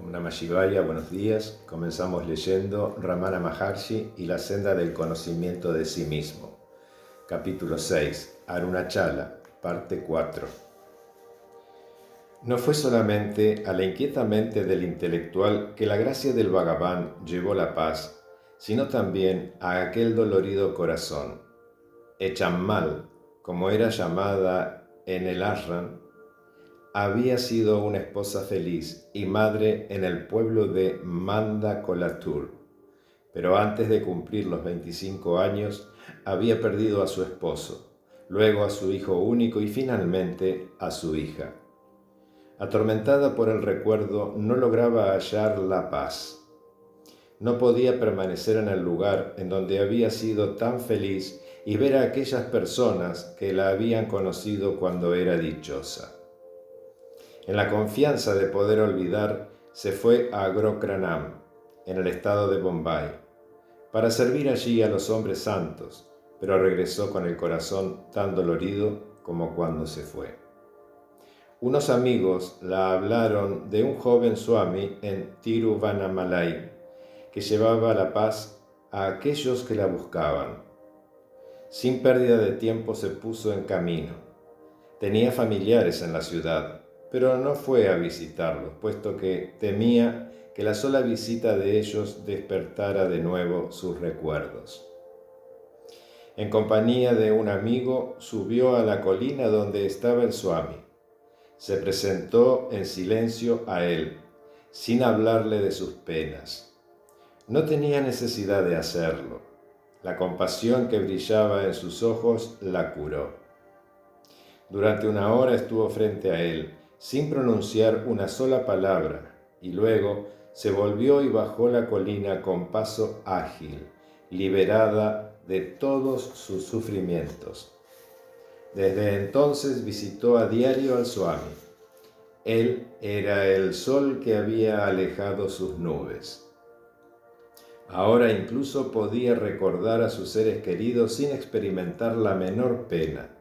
Om Namah Shivaya, buenos días. Comenzamos leyendo Ramana Maharshi y la senda del conocimiento de sí mismo. Capítulo 6, Arunachala, parte 4. No fue solamente a la inquieta mente del intelectual que la gracia del Bhagavan llevó la paz, sino también a aquel dolorido corazón. Echammal, como era llamada en el ashram, había sido una esposa feliz y madre en el pueblo de Mandakolatur, pero antes de cumplir los 25 años había perdido a su esposo, luego a su hijo único y finalmente a su hija. Atormentada por el recuerdo, no lograba hallar la paz. No podía permanecer en el lugar en donde había sido tan feliz y ver a aquellas personas que la habían conocido cuando era dichosa. En la confianza de poder olvidar, se fue a Grokranam, en el estado de Bombay, para servir allí a los hombres santos, pero regresó con el corazón tan dolorido como cuando se fue. Unos amigos la hablaron de un joven Swami en Tiruvannamalai, que llevaba la paz a aquellos que la buscaban. Sin pérdida de tiempo se puso en camino. Tenía familiares en la ciudad, pero no fue a visitarlos, puesto que temía que la sola visita de ellos despertara de nuevo sus recuerdos. En compañía de un amigo, subió a la colina donde estaba el Swami. Se presentó en silencio a él, sin hablarle de sus penas. No tenía necesidad de hacerlo. La compasión que brillaba en sus ojos la curó. Durante una hora estuvo frente a él, sin pronunciar una sola palabra, y luego se volvió y bajó la colina con paso ágil, liberada de todos sus sufrimientos. Desde entonces visitó a diario al Swami. Él era el sol que había alejado sus nubes. Ahora incluso podía recordar a sus seres queridos sin experimentar la menor pena.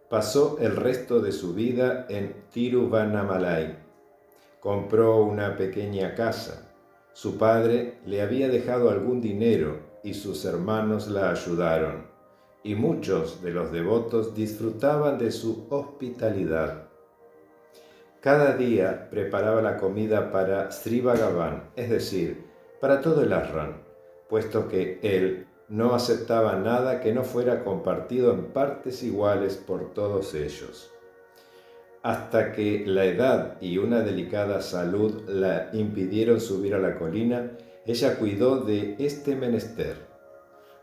Pasó el resto de su vida en Tiruvannamalai. Compró una pequeña casa. Su padre le había dejado algún dinero y sus hermanos la ayudaron, y muchos de los devotos disfrutaban de su hospitalidad. Cada día preparaba la comida para Sri Bhagavan, es decir, para todo el ashram, puesto que él no aceptaba nada que no fuera compartido en partes iguales por todos ellos. Hasta que la edad y una delicada salud la impidieron subir a la colina, ella cuidó de este menester.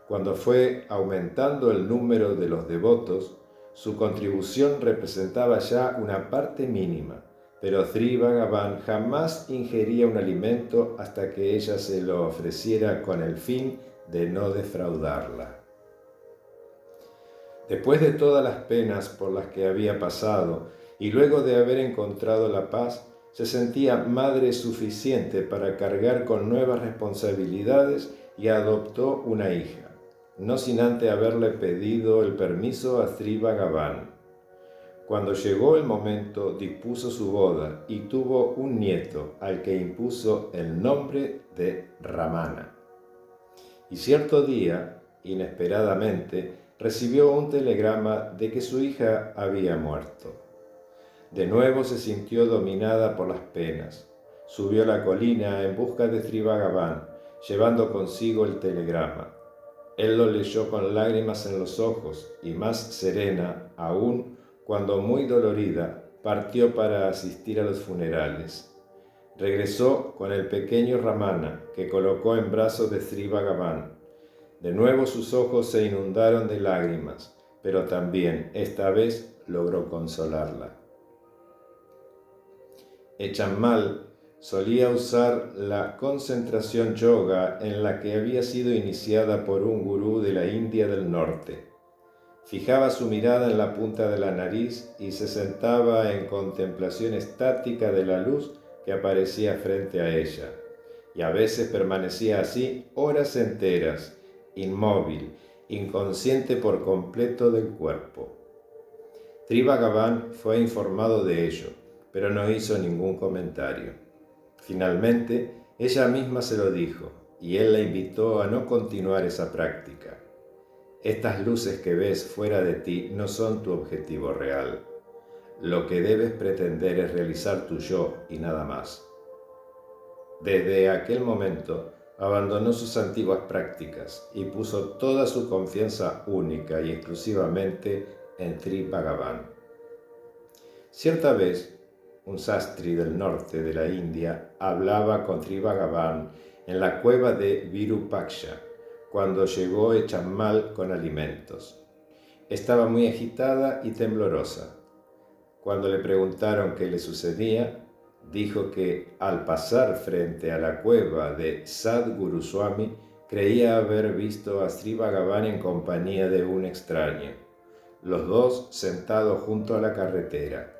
Cuando fue aumentando el número de los devotos, su contribución representaba ya una parte mínima, pero Sri Bhagavan jamás ingería un alimento hasta que ella se lo ofreciera con el fin de no defraudarla. Después de todas las penas por las que había pasado y luego de haber encontrado la paz, se sentía madre suficiente para cargar con nuevas responsabilidades y adoptó una hija, no sin antes haberle pedido el permiso a Sri Bhagavan. Cuando llegó el momento, dispuso su boda y tuvo un nieto al que impuso el nombre de Ramana. Y cierto día, inesperadamente, recibió un telegrama de que su hija había muerto. De nuevo se sintió dominada por las penas. Subió la colina en busca de Sri Bhagavan, llevando consigo el telegrama. Él lo leyó con lágrimas en los ojos y más serena aún cuando, muy dolorida, partió para asistir a los funerales. Regresó con el pequeño Ramana, que colocó en brazos de Sri Bhagavan. De nuevo sus ojos se inundaron de lágrimas, pero también, esta vez, logró consolarla. Echammal solía usar la concentración yoga en la que había sido iniciada por un gurú de la India del Norte. Fijaba su mirada en la punta de la nariz y se sentaba en contemplación estática de la luz que aparecía frente a ella, y a veces permanecía así horas enteras, inmóvil, inconsciente por completo del cuerpo. Sri Bhagavan fue informado de ello, pero no hizo ningún comentario. Finalmente, ella misma se lo dijo, y él la invitó a no continuar esa práctica. Estas luces que ves fuera de ti no son tu objetivo real. Lo que debes pretender es realizar tu yo y nada más. Desde aquel momento, abandonó sus antiguas prácticas y puso toda su confianza única y exclusivamente en Sri Bhagavan. Cierta vez, un sastri del norte de la India hablaba con Sri Bhagavan en la cueva de Virupaksha, cuando llegó Echammal con alimentos. Estaba muy agitada y temblorosa. Cuando le preguntaron qué le sucedía, dijo que al pasar frente a la cueva de Sadguru Swami creía haber visto a Sri Bhagavan en compañía de un extraño, los dos sentados junto a la carretera.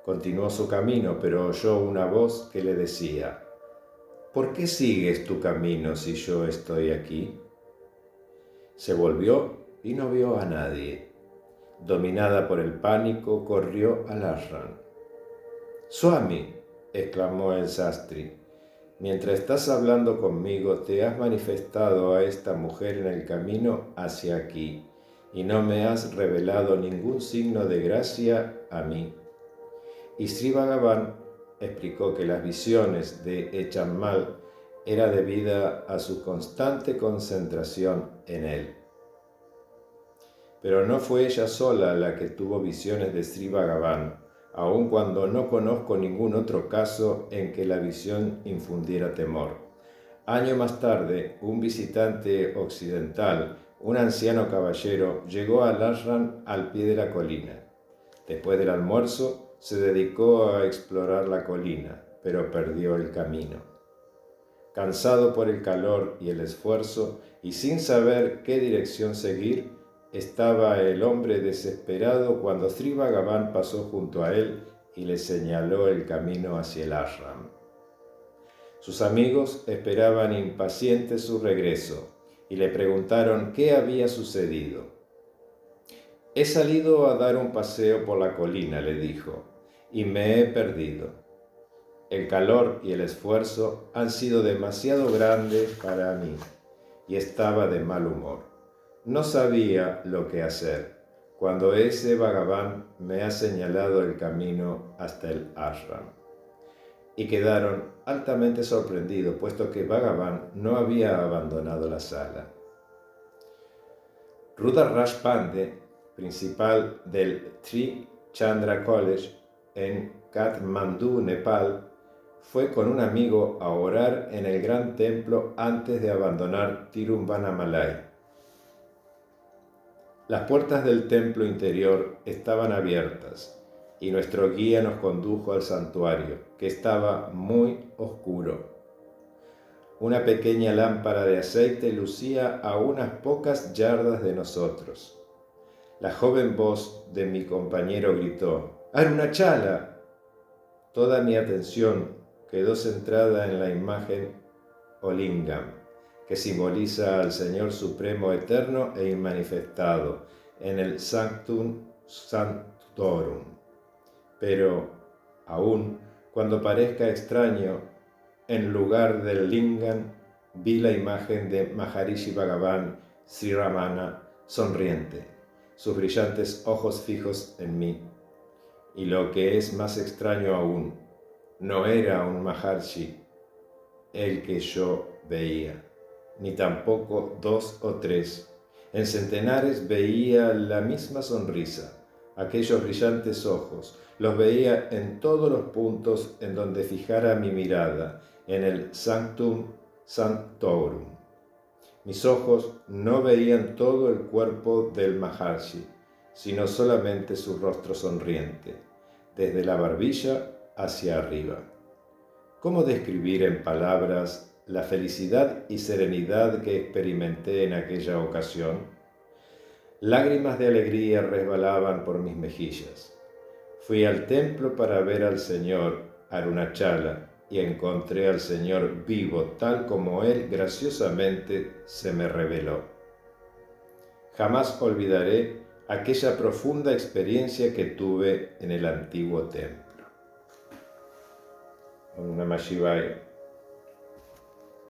Continuó su camino, pero oyó una voz que le decía: ¿por qué sigues tu camino si yo estoy aquí? Se volvió y no vio a nadie. Dominada por el pánico, corrió al ashram. «Swami», exclamó el sastri, «mientras estás hablando conmigo, te has manifestado a esta mujer en el camino hacia aquí, y no me has revelado ningún signo de gracia a mí». Y Sri Bhagavan explicó que las visiones de Echammal era debida a su constante concentración en él. Pero no fue ella sola la que tuvo visiones de Sri Bhagavan, aun cuando no conozco ningún otro caso en que la visión infundiera temor. Años más tarde, un visitante occidental, un anciano caballero, llegó al ashram al pie de la colina. Después del almuerzo, se dedicó a explorar la colina, pero perdió el camino. Cansado por el calor y el esfuerzo, y sin saber qué dirección seguir, estaba el hombre desesperado cuando Sri Bhagavan pasó junto a él y le señaló el camino hacia el ashram. Sus amigos esperaban impacientes su regreso y le preguntaron qué había sucedido. «He salido a dar un paseo por la colina», le dijo, «y me he perdido. El calor y el esfuerzo han sido demasiado grandes para mí y estaba de mal humor. No sabía lo que hacer cuando ese Bhagavan me ha señalado el camino hasta el ashram». Y quedaron altamente sorprendidos, puesto que Bhagavan no había abandonado la sala. Rudra Raj Pandey, principal del Sri Chandra College en Kathmandú, Nepal, fue con un amigo a orar en el gran templo antes de abandonar Tiruvannamalai. Las puertas del templo interior estaban abiertas y nuestro guía nos condujo al santuario, que estaba muy oscuro. Una pequeña lámpara de aceite lucía a unas pocas yardas de nosotros. La joven voz de mi compañero gritó: «¡Arunachala!». Toda mi atención quedó centrada en la imagen Olingam, que simboliza al Señor Supremo Eterno e Inmanifestado en el Sanctum Sanctorum. Pero, aún cuando parezca extraño, en lugar del Lingam vi la imagen de Maharishi Bhagavan Sri Ramana sonriente, sus brillantes ojos fijos en mí. Y lo que es más extraño aún, no era un Maharishi el que yo veía, ni tampoco dos o tres. En centenares veía la misma sonrisa, aquellos brillantes ojos, los veía en todos los puntos en donde fijara mi mirada, en el Sanctum Sanctorum. Mis ojos no veían todo el cuerpo del Maharishi, sino solamente su rostro sonriente, desde la barbilla hacia arriba. ¿Cómo describir en palabras la felicidad y serenidad que experimenté en aquella ocasión? Lágrimas de alegría resbalaban por mis mejillas. Fui al templo para ver al Señor Arunachala y encontré al Señor vivo tal como Él graciosamente se me reveló. Jamás olvidaré aquella profunda experiencia que tuve en el antiguo templo. Om Namah Shivaya.